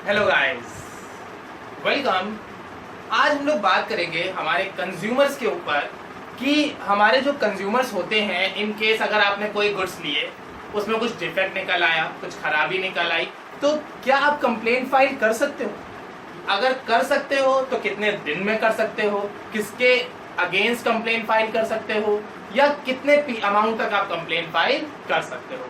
Hello guys, welcome. आज हम लोग बात करेंगे हमारे कंज्यूमर्स के ऊपर कि हमारे जो कंज्यूमर्स होते हैं, इन केस अगर आपने कोई गुड्स लिए, उसमें कुछ डिफेक्ट निकल आया, कुछ खराबी निकल आई, तो क्या आप कंप्लेंट फाइल कर सकते हो? अगर कर सकते हो तो कितने दिन में कर सकते हो, किसके अगेंस्ट कंप्लेंट फाइल कर सकते हो, या कितने अमाउंट तक आप कंप्लेंट फाइल कर सकते हो?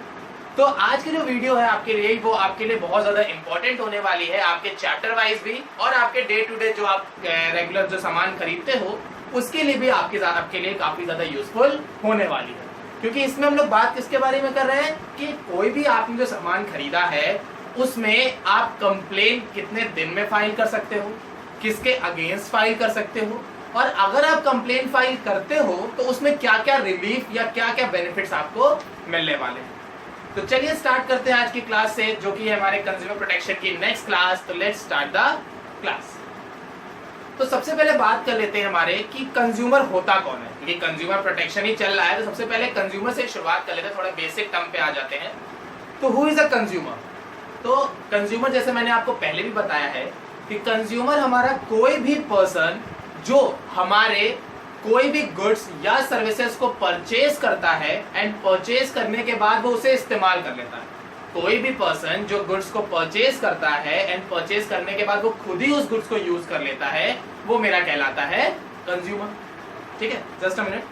तो आज की जो वीडियो है आपके लिए, वो आपके लिए बहुत ज्यादा इंपॉर्टेंट होने वाली है, आपके चैप्टर वाइज भी और आपके डे टू डे जो आप रेगुलर जो सामान खरीदते हो उसके लिए भी आपके लिए काफी ज्यादा यूजफुल होने वाली है। क्योंकि इसमें हम लोग बात किसके बारे में कर रहे हैं कि कोई भी आपने जो सामान खरीदा है उसमें आप कंप्लेन कितने दिन में फाइल कर सकते हो, किसके अगेंस्ट फाइल कर सकते हो, और अगर आप कंप्लेन फाइल करते हो तो उसमें क्या क्या रिलीफ या क्या क्या बेनिफिट्स आपको मिलने वाले हैं। तो चलिए स्टार्ट करते हैं आज की क्लास से, जो कि है हमारे कंज्यूमर प्रोटेक्शन की नेक्स्ट क्लास। तो लेट्स स्टार्ट द क्लास। तो सबसे पहले बात कर लेते हैं हमारे कि कंज्यूमर होता कौन है, क्योंकि कंज्यूमर प्रोटेक्शन ही चल रहा है। तो सबसे पहले कंज्यूमर से शुरुआत कर लेते हैं, थोड़े बेसिक टर्म पे आ जाते हैं। तो हु इज अ कंज्यूमर? तो कंज्यूमर, जैसे मैंने आपको पहले भी बताया है कि कंज्यूमर हमारा कोई भी पर्सन जो हमारे कोई भी गुड्स या सर्विसेज को परचेज करता है एंड परचेज करने के बाद वो उसे इस्तेमाल कर लेता है। कोई भी पर्सन जो गुड्स को परचेज करता है एंड परचेज करने के बाद वो खुद ही उस गुड्स को यूज कर लेता है, वो मेरा कहलाता है कंज्यूमर। ठीक है, जस्ट अ मिनट।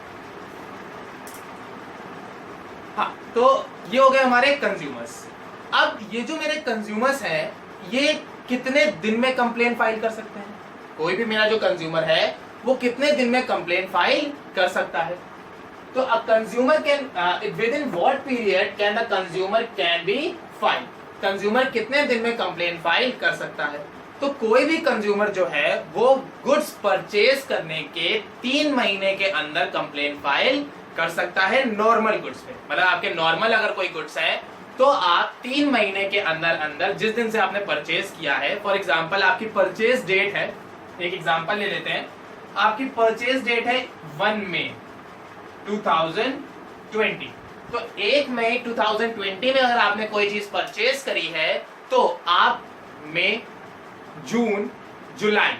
हाँ, तो ये हो गए हमारे कंज्यूमर्स। अब ये जो मेरे कंज्यूमर्स हैं, ये कितने दिन में कंप्लेन फाइल कर सकते हैं? कोई भी मेरा जो कंज्यूमर है वो कितने दिन में कंप्लेन फाइल कर सकता है? तो a consumer can with in what period can the consumer can be file? Consumer कितने दिन में कंप्लेन फाइल कर सकता है? तो कोई भी कंज्यूमर जो है वो गुड्स परचेज करने के 3 महीने के अंदर कंप्लेन फाइल कर सकता है नॉर्मल गुड्स पे। मतलब आपके नॉर्मल अगर कोई गुड्स है तो आप 3 महीने के अंदर अंदर जिस दिन से आपने परचेज किया है, फॉर एग्जाम्पल आपकी परचेज डेट है, एक एग्जाम्पल ले लेते हैं, आपकी परचेज डेट है 1 मई 2020। तो 1 मई 2020 में अगर आपने कोई चीज परचेज करी है तो आप मई, जून, जुलाई,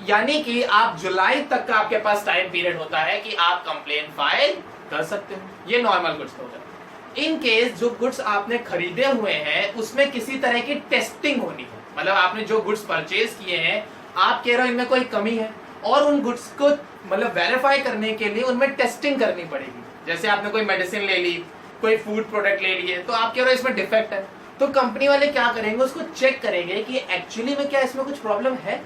यानी कि आप जुलाई तक का आपके पास टाइम पीरियड होता है कि आप कंप्लेन फाइल कर सकते हो। ये नॉर्मल गुड्स होता है। इन केस जो गुड्स आपने खरीदे हुए हैं उसमें किसी तरह की टेस्टिंग होनी है, मतलब आपने जो गुड्स परचेज किए हैं आप कह रहे हो इनमें कोई कमी है और उन गुड्स को मतलब वेरीफाई करने के लिए उनमें टेस्टिंग करनी पड़ेगी। जैसे आपने कोई मेडिसिन ले ली, कोई फूड प्रोडक्ट ले लिए, तो आप कह रहे हो इसमें डिफेक्ट है, तो कंपनी वाले क्या करेंगे, उसको चेक करेंगे कि एक्चुअली में क्या इसमें कुछ प्रॉब्लम है।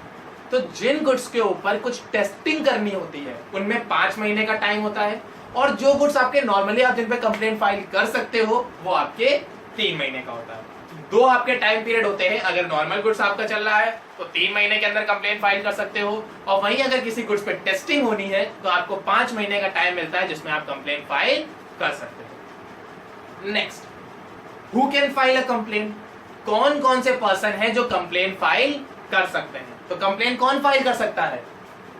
तो जिन गुड्स के ऊपर कुछ टेस्टिंग करनी होती है उनमें 5 महीने का टाइम होता है, और जो गुड्स आपके नॉर्मली आप जिन पे कंप्लेंट फाइल कर सकते हो वो आपके 3 महीने का होता है। 2 आपके टाइम पीरियड होते हैं। अगर नॉर्मल गुड्स आपका चल रहा है तो 3 महीने के अंदर कंप्लेंट फाइल कर सकते हो, और वहीं अगर किसी गुड्स पे टेस्टिंग होनी है तो आपको 5 महीने का टाइम मिलता है जिसमें आप कंप्लेंट फाइल कर सकते हो। Next, who can file a complaint? कौन कौन से पर्सन है जो कंप्लेंट फाइल कर सकते हैं? तो कंप्लेंट कौन फाइल कर सकता है?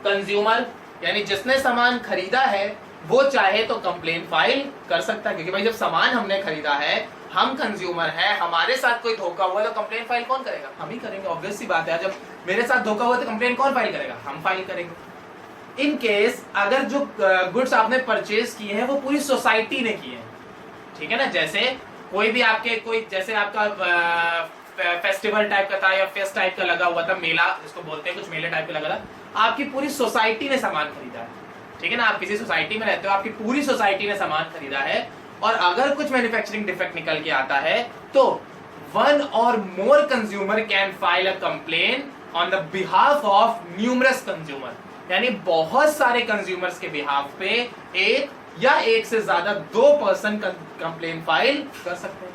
कंज्यूमर, यानी जिसने सामान खरीदा है वो चाहे तो कंप्लेंट फाइल कर सकता है। क्योंकि भाई जब सामान हमने खरीदा है, हम कंज्यूमर है, हमारे साथ कोई धोखा हुआ तो कंप्लेंट फाइल कौन करेगा? हम ही करेंगे, ऑब्वियस सी बात है। जब मेरे साथ धोखा हुआ तो कंप्लेंट कौन फाइल करेगा? हम फाइल करेंगे। इन केस अगर जो गुड्स आपने परचेज किए हैं वो पूरी सोसाइटी ने किए हैं, ठीक है ना, जैसे कोई भी आपके कोई जैसे आपका फेस्टिवल टाइप का था या फेस्ट टाइप का लगा हुआ था, मेला जिसको बोलते हैं, कुछ मेले टाइप का लगा था, आपकी पूरी सोसाइटी ने सामान खरीदा है, ठीक है ना, आप किसी सोसाइटी में रहते हो, आपकी पूरी सोसाइटी ने सामान खरीदा है, और अगर कुछ मैन्युफैक्चरिंग डिफेक्ट निकल के आता है तो 1 or more consumer can file a complain on the behalf of numerous consumer, यानी बहुत सारे कंज्यूमर्स के बिहाफ पे एक या एक से ज्यादा 2 पर्सन कंप्लेन फाइल कर सकते हैं।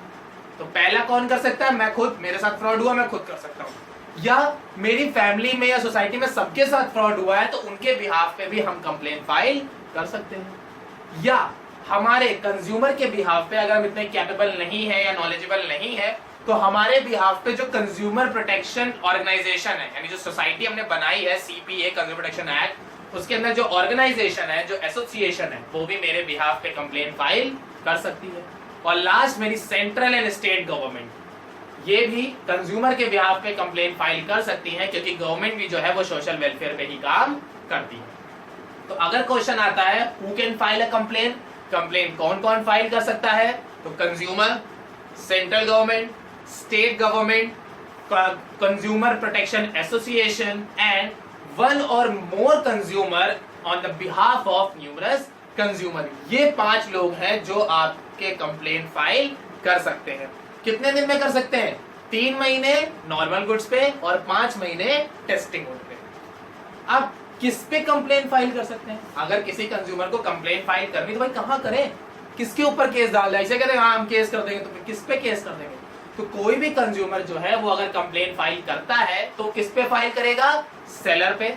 तो पहला कौन कर सकता है? मैं खुद, मेरे साथ फ्रॉड हुआ, मैं खुद कर सकता हूँ, या मेरी फैमिली में या सोसाइटी में सबके साथ फ्रॉड हुआ है तो उनके बिहाफ पे भी हम कंप्लेन फाइल कर सकते हैं, या हमारे कंज्यूमर के बिहाफ पे अगर हम इतने कैपेबल नहीं है या नॉलेजेबल नहीं है तो हमारे बिहाफ पे जो कंज्यूमर प्रोटेक्शन ऑर्गेनाइजेशन है, यानी जो सोसाइटी हमने बनाई है, CPA कंज्यूमर प्रोटेक्शन एक्ट, उसके अंदर जो ऑर्गेनाइजेशन है, जो एसोसिएशन है, वो भी मेरे बिहाफ पे कंप्लेन फाइल कर सकती है। और लास्ट, मेरी सेंट्रल एंड स्टेट गवर्नमेंट, ये भी कंज्यूमर के बिहाफ पे कंप्लेन फाइल कर सकती हैं, क्योंकि गवर्नमेंट भी जो है वो सोशल वेलफेयर पे ही काम करती है। तो अगर क्वेश्चन आता है who can file a complain, complain कौन कौन फाइल कर सकता है, तो consumer, central government, state government, consumer protection association and one or more consumer on the behalf of numerous consumer. ये 5 लोग हैं जो आपके कंप्लेन फाइल कर सकते हैं। कितने दिन में कर सकते हैं? 3 महीने नॉर्मल गुड्स पे और 5 महीने टेस्टिंग गुड पे। अब किस पे कंप्लेन फाइल कर सकते हैं? अगर किसी कंज्यूमर को कंप्लेन फाइल करनी तो भाई कहां करें, किसके ऊपर केस डाल दें? ऐसे कहते हैं हाँ हम केस कर देंगे, तो फिर किस पे केस कर देंगे? तो कोई भी कंज्यूमर जो है वो अगर कंप्लेन फाइल करता है तो किस पे फाइल करेगा? सेलर पे,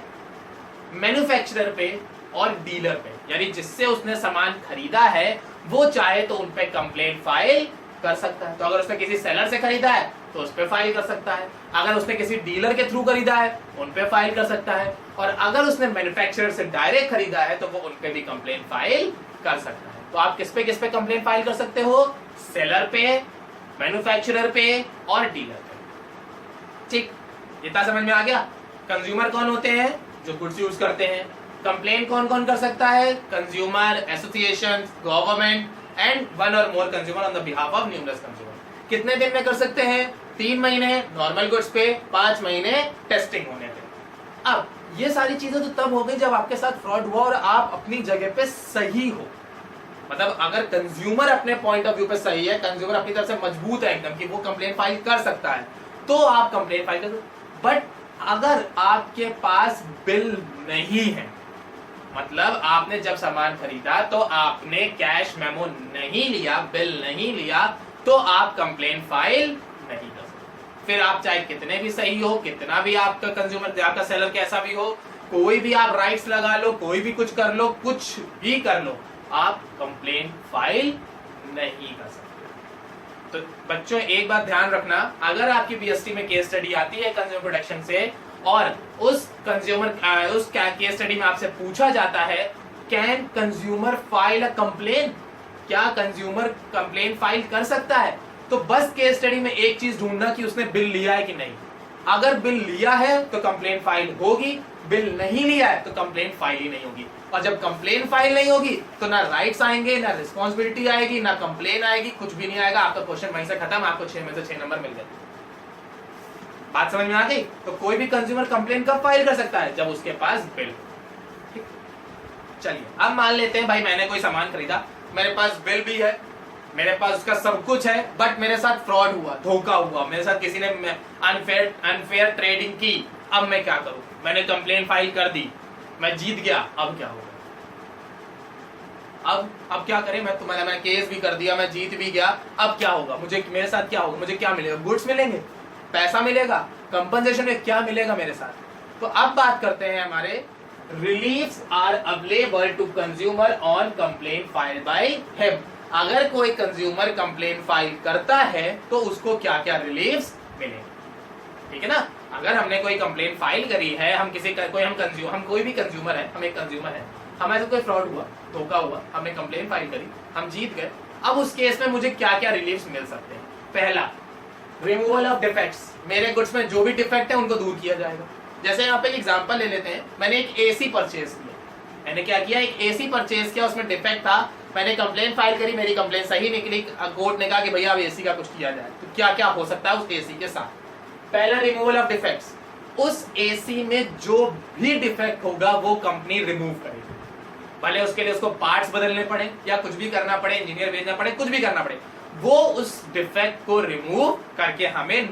मैन्युफैक्चरर पे और डीलर पे, यानी जिससे उसने सामान खरीदा है वो चाहे तो उन पे कंप्लेन फाइल कर सकता है। तो अगर उसने किसी सेलर से खरीदा है तो उस पे फाइल कर सकता है, अगर उसने किसी डीलर के थ्रू खरीदा है उन पे फाइल कर सकता है, और अगर उसने मैन्युफैक्चरर से डायरेक्ट खरीदा है तो वो उन पे भी कंप्लेन फाइल कर सकता है। तो आप किस पे कंप्लेन फाइल कर सकते हो? सेलर पे, मैन्युफैक्चरर पे और डीलर पे। ठीक, इतना समझ में आ गया? कंज्यूमर कौन होते हैं? जो गुड्स यूज करते हैं। कंप्लेन कौन कौन कर सकता है? Consumer, association, government and one or more consumer on the behalf of numerous consumer. कितने दिन में कर सकते हैं? 3 महीने नॉर्मल गुड्स पे, 5 महीने टेस्टिंग होने पे। अब ये सारी चीजें तो तब हो गई जब आपके साथ फ्रॉड हुआ और आप अपनी जगह पे सही हो। मतलब अगर कंज्यूमर अपने पॉइंट ऑफ व्यू पे सही है, कंज्यूमर अपनी तरफ से मजबूत है एकदम कि वो कंप्लेन फाइल कर सकता है, तो आप कंप्लेन फाइल कर सकते। बट अगर आपके पास बिल नहीं है, मतलब आपने जब सामान खरीदा तो आपने कैश मेमो नहीं लिया, बिल नहीं लिया, तो आप कंप्लेन फाइल नहीं कर सकते। फिर आप चाहे कितने भी सही हो, कितना भी आपका कंज्यूमर, आपका सेलर कैसा भी हो, कोई भी आप राइट्स लगा लो, कोई भी कुछ कर लो, कुछ भी कर लो, आप कंप्लेन फाइल नहीं कर सकते। तो बच्चों एक बात ध्यान रखना, अगर आपकी बीएसटी में केस स्टडी आती है कंज्यूमर प्रोटेक्शन से और उस केस स्टडी में आपसे पूछा जाता है can consumer file a complain, क्या कंज्यूमर कंप्लेन फाइल कर सकता है, तो बस केस स्टडी में एक चीज ढूंढना कि उसने बिल लिया है कि नहीं। अगर बिल लिया है तो कंप्लेन फाइल होगी, बिल नहीं लिया है तो कंप्लेन फाइल ही नहीं होगी। और जब कंप्लेन फाइल नहीं होगी तो ना राइट्स आएंगे, ना रिस्पॉन्सिबिलिटी आएगी, ना कंप्लेन आएगी, कुछ भी नहीं आएगा। आपका क्वेश्चन वहीं से खत्म, आपको 6 में से 6 नंबर मिल गए। बात समझ में आ गई? तो कोई भी कंज्यूमर कंप्लेन कब फाइल कर सकता है? जब उसके पास बिल। चलिए अब मान लेते हैं भाई मैंने कोई सामान खरीदा, मेरे पास बिल भी है, मेरे पास उसका सब कुछ है, बट मेरे साथ फ्रॉड हुआ, धोखा हुआ, मेरे साथ किसी ने अनफेयर ट्रेडिंग की। अब मैं क्या करूं? मैंने कंप्लेन फाइल कर दी, मैं जीत गया, अब क्या होगा? अब क्या करें? मैंने केस भी कर दिया, मैं जीत भी गया, अब क्या होगा? मेरे साथ क्या होगा? मुझे क्या मिलेगा? गुड्स मिलेंगे, पैसा मिलेगा, कंपनसेशन में क्या मिलेगा मेरे साथ? तो अब बात करते हैं हमारे reliefs are available to consumer on complain file by him. अगर कोई कंज्यूमर कंप्लेन फाइल करता है तो उसको क्या क्या रिलीफ्स मिलेंगे, ठीक है ना? अगर हमने कोई कंप्लेन फाइल करी है, हम कोई भी कंज्यूमर है, हम एक कंज्यूमर है, हमारे कोई फ्रॉड हुआ, धोखा हुआ, हमने कंप्लेन फाइल करी, हम जीत गए, अब उस केस में मुझे क्या क्या रिलीफ्स मिल सकते हैं? पहला, रिमूवल ऑफ डिफेक्ट्स, मेरे गुड्स में जो भी डिफेक्ट है उनको दूर किया जाएगा। जैसे यहाँ पे एक एग्जांपल ले लेते हैं, मैंने एक एसी परचेज किया, मैंने क्या किया? एक एसी परचेज किया, उसमें डिफेक्ट था, मैंने कंप्लेन फाइल करी, मेरी कंप्लेन सही निकली, कोर्ट ने कहा कि भैया अब एसी का कुछ किया जाए। तो क्या क्या हो सकता है उस एसी के साथ? पहला, रिमूवल ऑफ डिफेक्ट्स, उस एसी में जो भी डिफेक्ट होगा वो कंपनी रिमूव करेगी, भले उसके लिए उसको पार्ट्स बदलने पड़े या कुछ भी करना पड़े, इंजीनियर भेजना पड़े, कुछ भी करना पड़े, वो उस डिफेक्ट को रिमूव करके हमें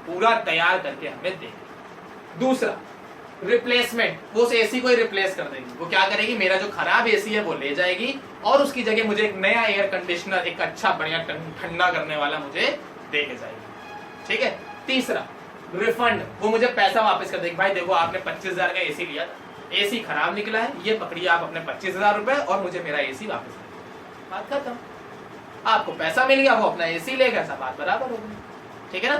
पूरा तैयार करके हमें देगी। दूसरा, रिप्लेसमेंट, वो उस एसी को ही रिप्लेस कर देगी। वो क्या करेगी? मेरा जो खराब एसी है वो ले जाएगी और उसकी जगह मुझे एक नया एयर कंडीशनर, एक अच्छा बढ़िया ठंडा करने वाला मुझे दे के जाएगी, ठीक है? तीसरा, रिफंड, वो मुझे पैसा वापस कर देगी। भाई देखो आपने 25,000 का एसी लिया था, एसी खराब निकला है, ये पकड़िए आप अपने 25,000 रुपए और मुझे मेरा एसी वापस कर दीजिए। बात खत्म, आपको पैसा मिल गया, वो अपना एसी ले गया, सब बात बराबर हो गई, ठीक है ना?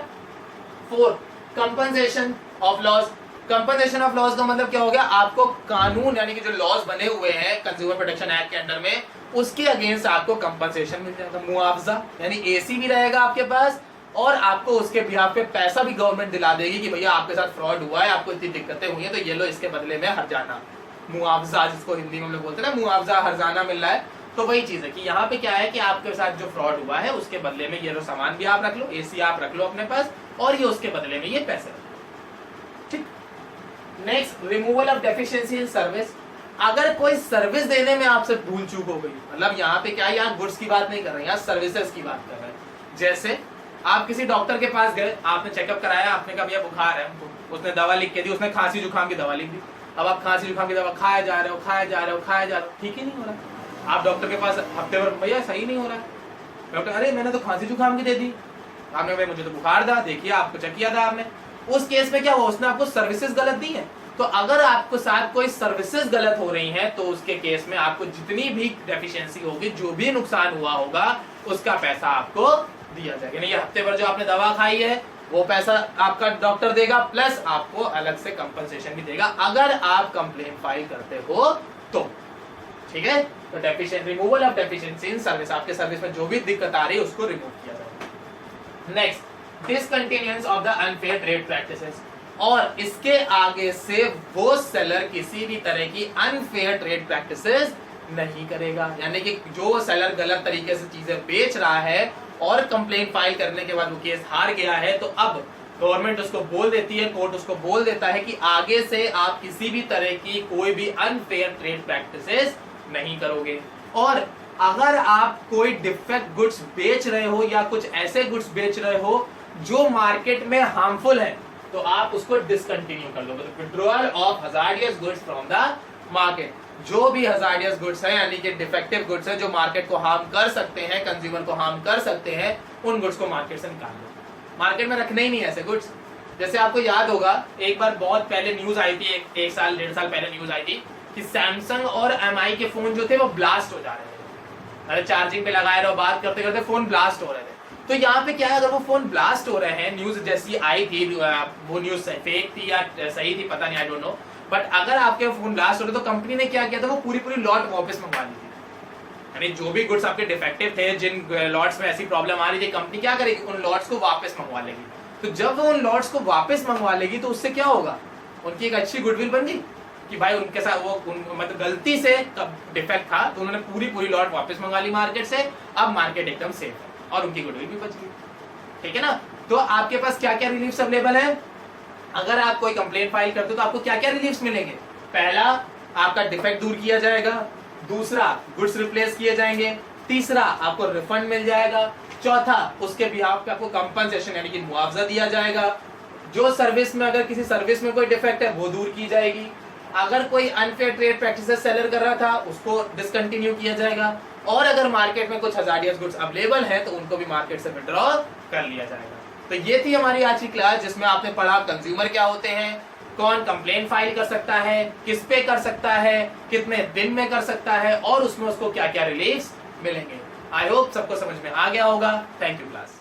4, compensation of loss. Compensation of loss का मतलब क्या हो गया? आपको कानून यानी कि जो लॉस बने हुए हैं कंज्यूमर प्रोटेक्शन एक्ट के अंडर में, उसके अगेंस्ट आपको कंपनसेशन मिल जाएगा, मुआवजा। यानी एसी भी रहेगा आपके पास और आपको उसके बिहाफ पे पैसा भी गवर्नमेंट दिला देगी कि भैया आपके साथ फ्रॉड हुआ है, आपको इतनी दिक्कतें हुई हैं, तो ये लो इसके बदले में हर्जाना, मुआवजा जिसको हिंदी में हम लोग बोलते हैं ना, मुआवजा हर्जाना मिल रहा है। तो वही चीज है कि यहाँ पे क्या है कि आपके साथ जो फ्रॉड हुआ है उसके बदले में ये लो सामान भी आप रख लो, एसी आप रख लो अपने पास, और ये उसके बदले में ये पैसे रख लो। ठीक। Next, removal of deficiency in service. अगर कोई सर्विस देने में आपसे भूल चूक हो गई, मतलब यहाँ पे क्या है, यहाँ गुड्स की बात नहीं कर रहे हैं, यहाँ सर्विसेज की बात कर रहे हैं। जैसे आप किसी डॉक्टर के पास गए, आपने चेकअप कराया, आपने कहा भैया बुखार है हमको, उसने दवा लिख के दी, उसने खांसी जुकाम की दवा लिख दी। अब आप खांसी जुकाम की दवा खाए जा रहे हो, ठीक ही नहीं हो रहा। आप डॉक्टर के पास हफ्ते भर, भैया सही नहीं हो रहा है। डॉक्टर, अरे मैंने तो खांसी जुकाम की दे दी, आपने भाई मुझे तो बुखार था, देखिए आपको चेक किया था आपने। उस केस में क्या हुआ, उसने आपको सर्विसेज गलत दी है। तो अगर आपको साथ कोई सर्विसेज गलत हो रही हैं तो उसके केस में आपको जितनी भी डेफिशिएंसी होगी, जो भी नुकसान हुआ होगा, उसका पैसा आपको दिया जाएगा। नहीं, हफ्ते भर जो आपने दवा खाई है वो पैसा आपका डॉक्टर देगा, प्लस आपको अलग से कंपनसेशन भी देगा अगर आप कंप्लेन फाइल करते हो तो। ठीक है, तो deficiency, removal of deficiency in service, आपके सर्विस में जो भी दिक्कत आ रही है उसको रिमूव किया जाएगा। Next, discontinuance of the unfair trade practices. और इसके आगे से वो सेलर किसी भी तरह की अनफेयर ट्रेड प्रैक्टिसेस नहीं करेगा। यानी कि जो सेलर गलत तरीके से चीजें बेच रहा है और कंप्लेन फाइल करने के बाद वो केस हार गया है, तो अब गवर्नमेंट उसको बोल देती है, कोर्ट उसको बोल देता है कि आगे से आप किसी भी तरह की कोई भी अनफेयर ट्रेड प्रैक्टिसेस नहीं करोगे। और अगर आप कोई डिफेक्ट गुड्स बेच रहे हो या कुछ ऐसे गुड्स बेच रहे हो जो मार्केट में हार्मफुल है, तो आप उसको डिसकंटिन्यू कर दोगे। तो withdrawal of hazardous goods from the market, जो भी हजार्डियस गुड्स है यानी कि डिफेक्टिव गुड्स है जो मार्केट को हार्म कर सकते हैं, कंज्यूमर को हार्म कर सकते हैं, उन गुड्स को मार्केट से निकाल दो। मार्केट में रखने ही नहीं ऐसे गुड्स। जैसे आपको याद होगा, एक बार बहुत पहले न्यूज आई थी, एक साल 1.5 साल पहले न्यूज आई थी कि सैमसंग और MI के फोन जो थे वो ब्लास्ट हो जा रहे थे। अरे चार्जिंग पे लगाए रहो, बात करते करते फोन ब्लास्ट हो रहे थे। तो यहाँ पे क्या है, अगर वो फोन ब्लास्ट हो रहे हैं, न्यूज जैसी आई थी, वो न्यूज फेक थी या सही थी पता नहीं, आई डोंट नो, बट अगर आपके फोन ब्लास्ट हो रहे तो कंपनी ने क्या किया था, वो पूरी लॉट वापस मंगवा ली थी। यानी जो भी गुड्स आपके डिफेक्टिव थे, जिन लॉट्स में ऐसी प्रॉब्लम आ रही थी, कंपनी क्या करेगी, उन लॉट्स को वापस मंगवा लेगी। तो जब वो उन लॉट्स को वापस मंगवा लेगी तो उससे क्या होगा, उनकी एक अच्छी गुडविल बन गई कि भाई उनके साथ वो मतलब गलती से डिफेक्ट था तो उन्होंने पूरी लॉट वापस मंगा ली मार्केट से, अब मार्केट एकदम सेफ है और उनकी गुडविल भी बच गई। ठीक है ना। तो आपके पास क्या क्या रिलीफ्स अवेलेबल है, अगर आप कोई कंप्लेन फाइल करते हो तो आपको क्या क्या रिलीफ्स मिलेंगे। पहला, आपका डिफेक्ट दूर किया जाएगा। दूसरा, गुड्स रिप्लेस किए जाएंगे। तीसरा, आपको रिफंड मिल जाएगा। चौथा, उसके बिहाफ पे आपको कंपनसेशन यानी कि मुआवजा दिया जाएगा। जो सर्विस में, अगर किसी सर्विस में कोई डिफेक्ट है वो दूर की जाएगी। अगर कोई अनफेयर ट्रेड प्रैक्टिसेस सेलर कर रहा था उसको डिसकंटिन्यू किया जाएगा। और अगर मार्केट में कुछ हजार्डियस गुड्स अवेलेबल हैं तो उनको भी मार्केट से विड्रॉ कर लिया जाएगा। तो ये थी हमारी आज की क्लास, जिसमें आपने पढ़ा कंज्यूमर क्या होते हैं, कौन कंप्लेन फाइल कर सकता है, किस पे कर सकता है, कितने दिन में कर सकता है, और उसमें उसको क्या क्या रिलीफ्स मिलेंगे। आई होप सबको समझ में आ गया होगा। Thank you class.